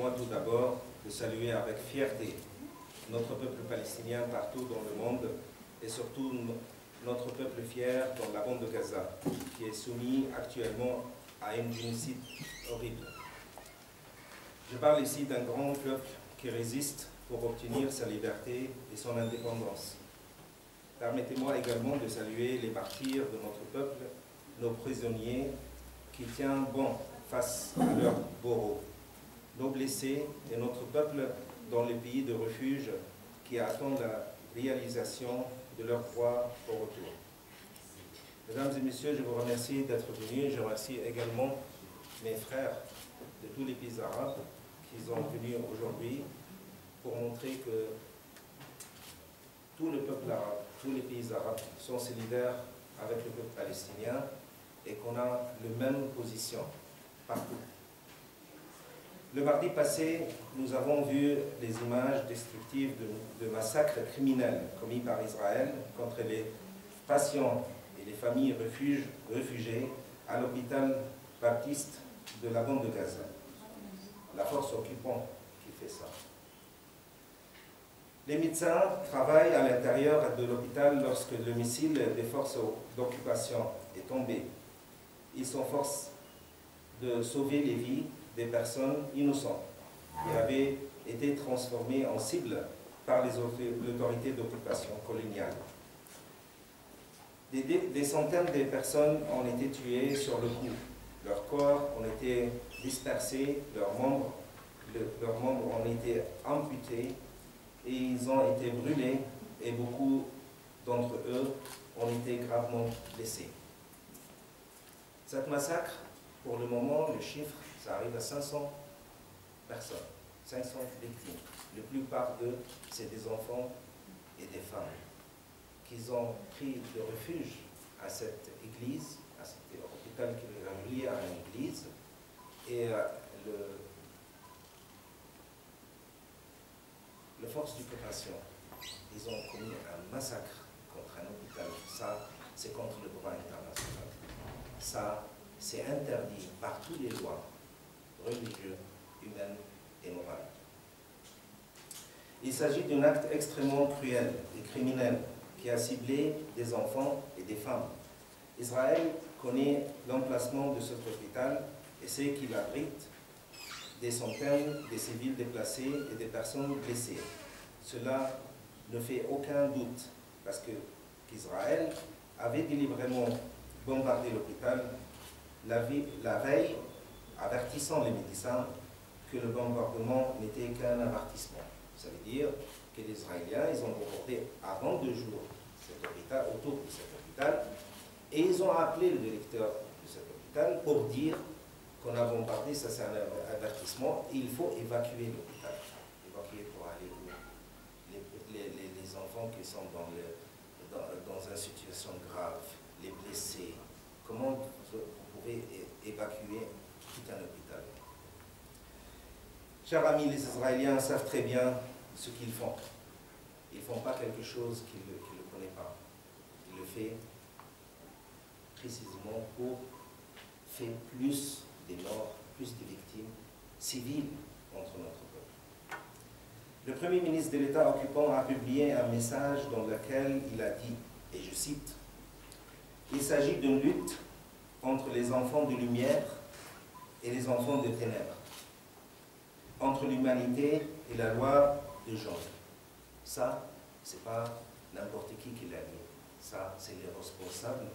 Permettez-moi tout d'abord de saluer avec fierté notre peuple palestinien partout dans le monde et surtout notre peuple fier dans la bande de Gaza, qui est soumis actuellement à un génocide horrible. Je parle ici d'un grand peuple qui résiste pour obtenir sa liberté et son indépendance. Permettez-moi également de saluer les martyrs de notre peuple, nos prisonniers qui tiennent bon face à leurs bourreaux, nos blessés et notre peuple dans les pays de refuge qui attendent la réalisation de leurs droits au retour. Mesdames et messieurs, je vous remercie d'être venus. Je remercie également mes frères de tous les pays arabes qui sont venus aujourd'hui pour montrer que tout le peuple arabe, tous les pays arabes sont solidaires avec le peuple palestinien et qu'on a la même position partout. Le mardi passé, nous avons vu les images destructives de massacres criminels commis par Israël contre les patients et les familles réfugiées à l'hôpital baptiste de la bande de Gaza. La force occupante qui fait ça. Les médecins travaillent à l'intérieur de l'hôpital lorsque le missile des forces d'occupation est tombé. Ils s'efforcent de sauver les vies des personnes innocentes qui avaient été transformées en cibles par les autorités d'occupation coloniale. Des centaines de personnes ont été tuées sur le coup. Leurs corps ont été dispersés, leurs membres ont été amputés et ils ont été brûlés et beaucoup d'entre eux ont été gravement blessés. Cet massacre, pour le moment, le chiffre, ça arrive à 500 personnes, 500 victimes. La plupart d'eux, c'est des enfants et des femmes qui ont pris le refuge à cette église, à cet hôpital qui est relié à une église. Et les forces d'occupation, ils ont commis un massacre contre un hôpital. Ça, c'est contre le droit international. Ça, c'est interdit par toutes les lois religieuses, humaines et morales. Il s'agit d'un acte extrêmement cruel et criminel qui a ciblé des enfants et des femmes. Israël connaît l'emplacement de cet hôpital et sait qu'il abrite des centaines de civils déplacés et des personnes blessées. Cela ne fait aucun doute parce qu'Israël avait délibérément bombardé l'hôpital la veille, avertissant les médecins que le bombardement n'était qu'un avertissement. Ça veut dire que les Israéliens, ils ont bombardé avant 2 jours cet hôpital, autour de cet hôpital, et ils ont appelé le directeur de cet hôpital pour dire qu'on a bombardé, ça c'est un avertissement, et il faut évacuer l'hôpital. Évacuer pour aller où les enfants qui sont dans une situation grave, les blessés, comment vous pouvez évacuer tout un hôpital? Chers amis, les Israéliens savent très bien ce qu'ils font. Ils ne font pas quelque chose qu'ils ne connaissent pas. Ils le font précisément pour faire plus de morts, plus de victimes civiles contre notre peuple. Le Premier ministre de l'État occupant a publié un message dans lequel il a dit, et je cite, « Il s'agit d'une lutte entre les enfants de lumière et les enfants de ténèbres, entre l'humanité et la loi de genre. » Ça, ce n'est pas n'importe qui l'a dit. Ça, c'est les responsables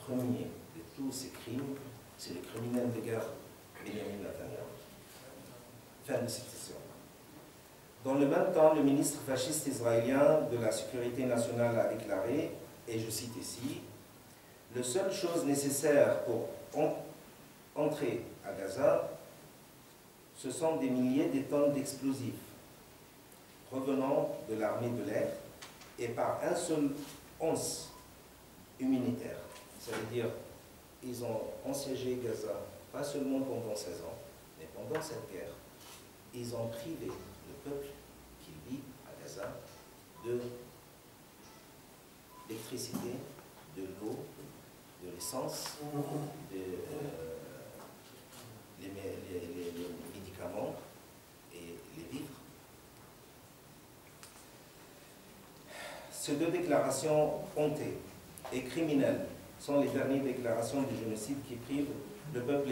premiers de tous ces crimes. C'est le criminel de guerre, Benjamin Netanyahu. Fin de citation. Dans le même temps, le ministre fasciste israélien de la Sécurité nationale a déclaré, et je cite ici, « La seule chose nécessaire pour entrer à Gaza, ce sont des milliers de tonnes d'explosifs provenant de l'armée de l'air et par un seul once humanitaire. » Ça veut dire ils ont assiégé Gaza, pas seulement pendant 16 ans, mais pendant cette guerre. Ils ont privé le peuple qui vit à Gaza de l'électricité, de l'eau, de l'essence, les médicaments Ces deux déclarations honteuses et criminelles sont les dernières déclarations du génocide qui privent le peuple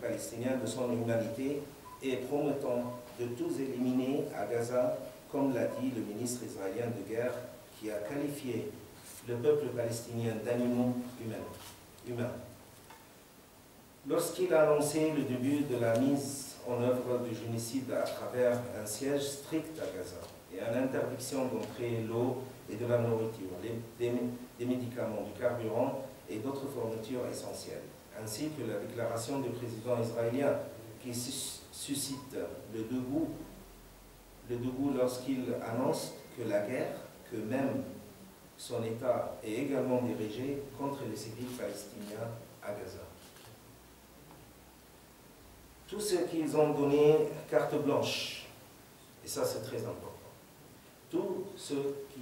palestinien de son humanité et promettant de tous éliminer à Gaza, comme l'a dit le ministre israélien de guerre, qui a qualifié le peuple palestinien d'animaux humains. Lorsqu'il a annoncé le début de la mise en œuvre du génocide à travers un siège strict à Gaza et une interdiction d'entrer l'eau et de la nourriture, des médicaments, du carburant et d'autres fournitures essentielles, ainsi que la déclaration du président israélien qui suscite le dégoût lorsqu'il annonce que la guerre, que même son État est également dirigé contre les civils palestiniens à Gaza. Tous ceux qui ont donné carte blanche, et ça c'est très important, tous ceux qui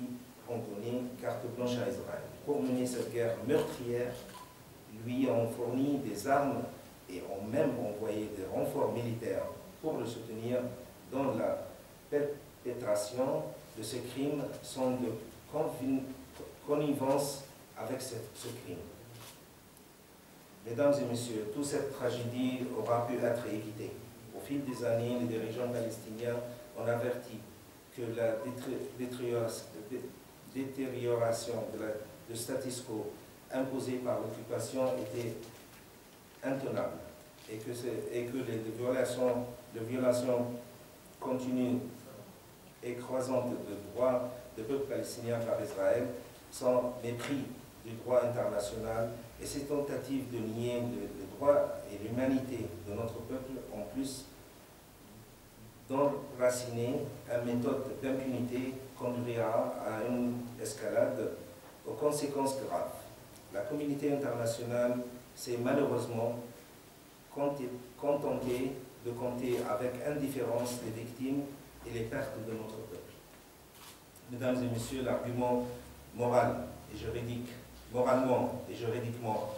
ont donné carte blanche à Israël pour mener cette guerre meurtrière, lui ont fourni des armes et ont même envoyé des renforts militaires pour le soutenir dans la perpétration de ce crime sont de connivence avec ce crime. Mesdames et messieurs, toute cette tragédie aura pu être évitée. Au fil des années, les dirigeants palestiniens ont averti que la détérioration du status quo imposée par l'occupation était intenable et que les violations continues et croissantes de droits du peuple palestinien par Israël sont mépris du droit international et ces tentatives de nier le droit et l'humanité de notre peuple en plus d'enraciner une méthode d'impunité conduira à une escalade aux conséquences graves. La communauté internationale s'est malheureusement contentée de compter avec indifférence les victimes et les pertes de notre peuple. Mesdames et messieurs, l'argument moralement et juridiquement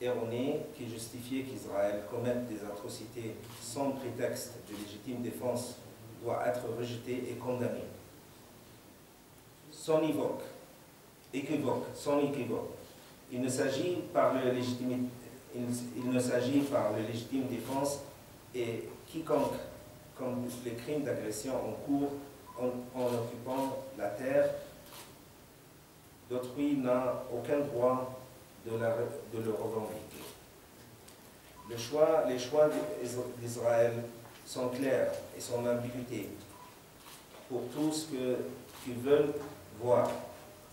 erroné qui justifiait qu'Israël commette des atrocités sans prétexte de légitime défense doit être rejeté et condamné. Sans équivoque, il ne s'agit par le légitime défense et quiconque, comme les crimes d'agression en cours en occupant la terre d'autrui n'a aucun droit de le revendiquer. Les choix d'Israël sont clairs et sans ambiguïté pour tout ce qu'ils veulent voir.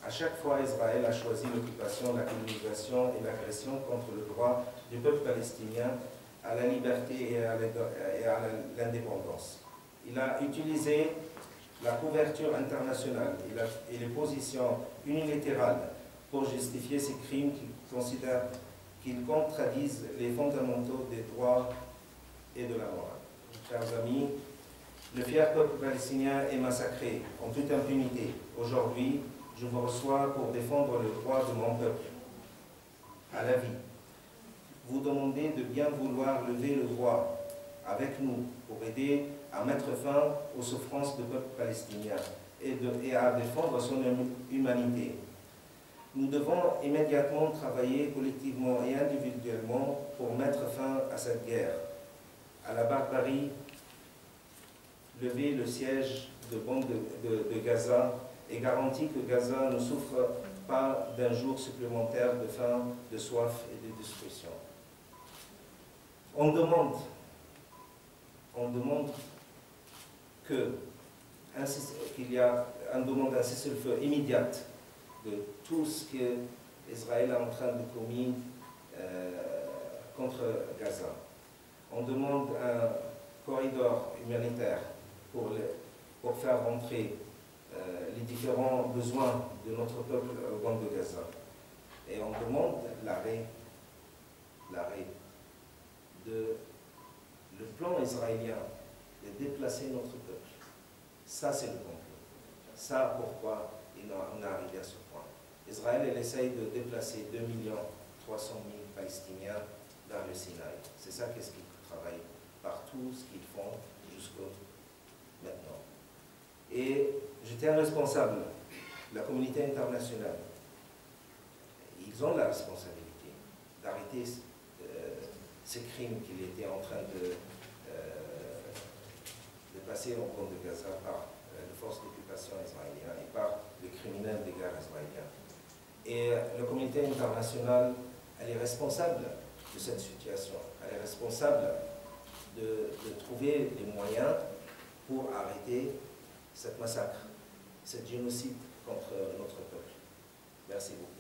À chaque fois, Israël a choisi l'occupation, la colonisation et l'agression contre le droit du peuple palestinien à la liberté et à l'indépendance. Il a utilisé la couverture internationale et les positions unilatérales pour justifier ces crimes qu'il considère qu'ils contradisent les fondamentaux des droits et de la morale. Chers amis, le fier peuple palestinien est massacré en toute impunité. Aujourd'hui, je vous reçois pour défendre le droit de mon peuple à la vie. Vous demandez de bien vouloir lever le voile avec nous pour aider à mettre fin aux souffrances du peuple palestinien et à défendre son humanité. Nous devons immédiatement travailler collectivement et individuellement pour mettre fin à cette guerre, à la barbarie, lever le siège de bombe de Gaza et garantir que Gaza ne souffre pas d'un jour supplémentaire de faim, de soif et de destruction. On demande qu'il y a un cessez-le-feu immédiat de tout ce que Israël est en train de commettre contre Gaza. On demande un corridor humanitaire pour faire rentrer les différents besoins de notre peuple au bord de Gaza. Et on demande l'arrêt le plan israélien de déplacer notre peuple. Ça, c'est le complot. Ça, pourquoi on est arrivé à ce point. Israël, elle essaye de déplacer 2 300 000 Palestiniens dans le Sinaï. C'est ça qu'est-ce qu'ils travaillent par tout ce qu'ils font jusqu'à maintenant. Et j'étais un responsable, la communauté internationale. Ils ont la responsabilité d'arrêter ces crimes qu'il était en train de passer en bande de Gaza par les forces d'occupation israéliennes et par les criminels de guerre israéliens. Et la communauté internationale, elle est responsable de cette situation. Elle est responsable de trouver les moyens pour arrêter cette massacre, ce génocide contre notre peuple. Merci beaucoup.